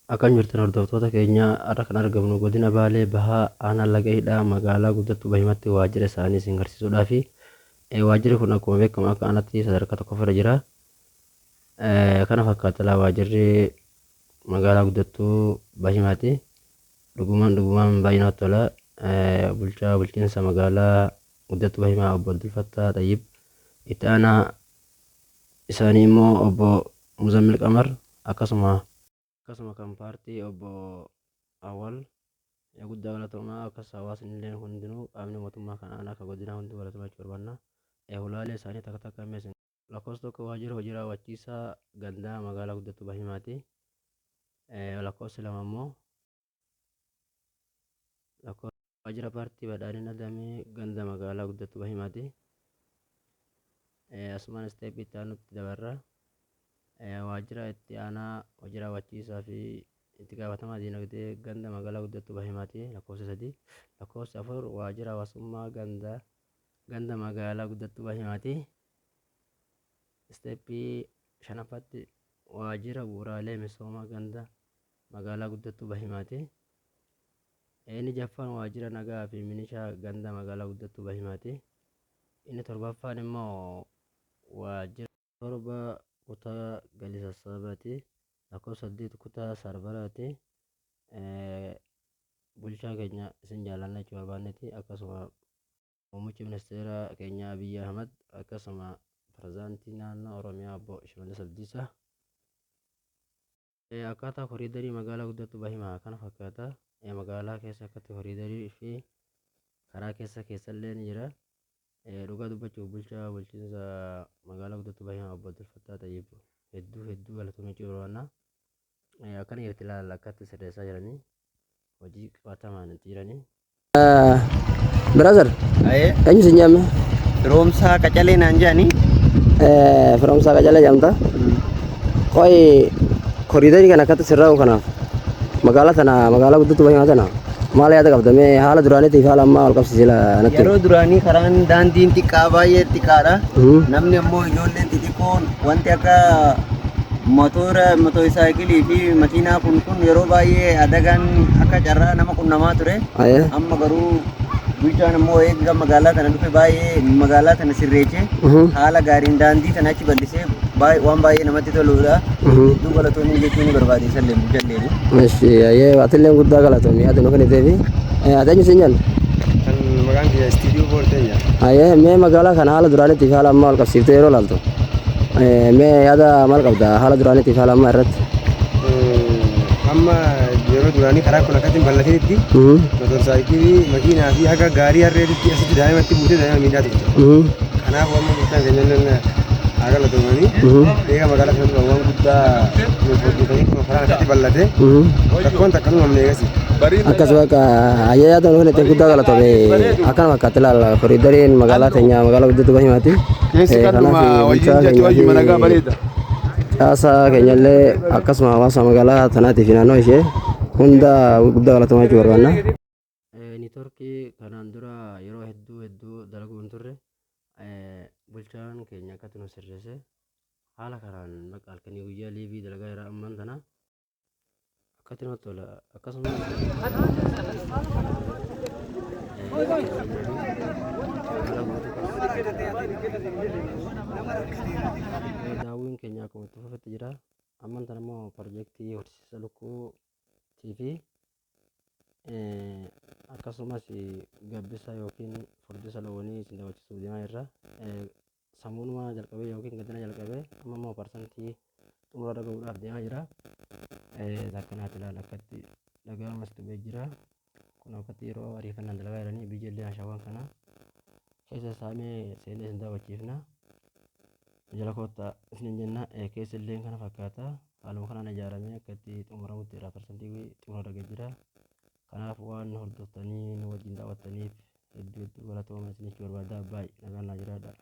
Akkam jirtan hordoftoota keenya har'a kan argamnu godina Baalee Bahaa Aanaa Laga Hidhaa magaalaa guddattuu Bahimatti waajjira isaanii isin agarsiisuudhaaf waajjirri kun akkuma beekamu akka aanaatti sadarkaa tokkoffaarra jira. Kana fakkaata waajjirri magaalaa guddattuu Bahimaati. Dhugumaan baay'ee namatti tola. Bulchiinsa magaalaa guddattuu Bahimaa obbo Abdulfattaa Tayyib, itti aanaa isaanii immoo obbo Muzammil Qamar, akkasuma kan paartii obbo Awwal guddaa galatoomaa. Akkas hawaasni illee hundinuu qaamni mootummaa kan aanaa akka godinaa hundi galatoomaa jechuu barbaanna. Ulaalee isaanii takka takka meesin lakkoofsa tokko waajjira hojii raawwachiisaa gandaa magaalaa guddattuu Bahimaati. Lakkoofsi lama immoo waajjira paartii badhaadhina damee ganda magaalaa guddattuu Bahimaati. Asumaan isteeppii itti aanutti dabarra. Waajjira itti aanaa hojii raawwachiisaa fi itti gaafatamaa diinagdee ganda magaalaa guddattuu Bahimaati. Lakkoofsa 3. Lakkoofsa 4 waajjira hawaasummaa ganda magaalaa guddattuu Bahimaati. Isteeppii 5ffaatti waajjira bu'uuraalee misoomaa ganda magaalaa guddattuu Bahimaati. Inni 6ffaan waajjira nagaa fi milishaa ganda magaalaa guddattuu Bahimaati. Inni 7ffaan immoo waajjira 7 kutaa galii sassaabaati. Lakkoofsa 8 kutaa sarvaraati. Bulchaa keenya isin jaallanna jechuu barbaanneeti. Akkasuma muummichi ministeera keenya Abiyyi Ahmad, akkasuma pirezidaantii naannoo Oromiyaa obbo Shimallis Abdiisaa. Akkaataa koriidarii magaalaa guddattuu Bahimaa kana fakkaata. Magaalaa keessa akkatti koriidarii fi karaa keessallee ni jira. Dhugaa dubbachuuf bulchiinsa magaalaa guddattuu Bahimaa obbo Abdulfattaa Tayyib hedduu galatoomee jechuu barbaanna. Akkana irratti ilaalla akkatti sirreessaa jiranii hojii qabatamaan itti jiranii. Brother, eenyu si nyaame? Firoomsaa Qacalee naan jedhanii. Firoomsaa Qacalee jedhamta. Qo'i koriidarii kana akkatti sirraa'u kanaaf magaalaa guddattuu Bahimaa tana maal yaada qabdamee haala duraaniitiif haala ammaa wal qabsiisee natti. Yeroo duraanii karaan daandiin xiqqaa baay'ee xiqqaadha. Namni ammoo ijoolleen xixiqqoon wanti akka mootoosaayikilii fi makiinaa kun yeroo baay'ee adagaan akka carraa nama qunnamaa ture. Amma garuu bulchaan ammoo eegga magaalaa tana dhufe baay'ee magaalaa tana sirreechee haala gaariin daandii tana achi bal'isee waan baay'ee namatti toludha. Hedduu galatoomii jechuun barbaadeessan illee bulchalleeni. Atiillee guddaa galatoomii ati nu kenniteefi. Ati eenyu si nyaanne? Kan maqaan kiyya Istiidiyoo Boolteenya. Mee magaalaa kana haala duraaniitiif haala ammaa wal qabsiiftee yeroo ilaaltu mee yaada maal qabda haala duraaniitiif haala ammaa irratti? Amma yeroo duraanii karaa kun akkatti bal'atinitti mootoosaayikilii makiinaa fi haga gaarii harreetitti asitti daa'imatti buutee daa'ima miidhaa turte. Kanaaf amma bulchaan keenya haa galatoomanii eega magaalaa kanatti waan guddaa hojjetanii karaan akkatti bal'ate rakkoon takka nu hamne eegasi. Akkasuma yaada nu kennite guddaa galatoome akkana fakkaatti ilaalla koriidariin magaalaa teenya magaalaa guddattuu Bahimaati. Caasaa keenyallee akkasuma hawaasa magaalaa tanaatii fi naannoo ishee hunda guddaa galatoomaa jechuu barbaanna. Niitoorkii kanaan dura yeroo hedduu dalaguu hin turre bulchaan keenya akkatti nu sirreesse haala kanaan bakka halkanii guyyaa liivii dalagaa jira ammaan tana akkatti namatti tola. Akkasuma daawwiin keenya akkuma itti fufetti jira. Ammaan tana immoo piroojeektii horsiisa lukkuutii fi akkasumas gabbisa yookiin furdisa loonii isin daawwachiisuuf deemaa jirra. Sammuunuma jalqabee yookiin gadana jalqabee amma immoo parsantii xumura dhagahuudhaaf deemaa jira. Akkanaatti ilaala akkatti dhagaa mastubee jira. Kun akkatti yeroo ariifannaan dalagaa jiranii biyyaallee ashaawwan kana keessa saamee seenee isin daawwachiifna. Jala koottaa isin jenna keessa illee kana fakkaata. Haaluma kanaan ijaaramee akkatti xumuramutti jira. Parsantii xumura dhagee jira. Kanaaf waan hordoftanii nu wajjin daawwattaniif hedduu galatoomaa isinitti barbaada. Baay'ee nagaan naa jiraadha.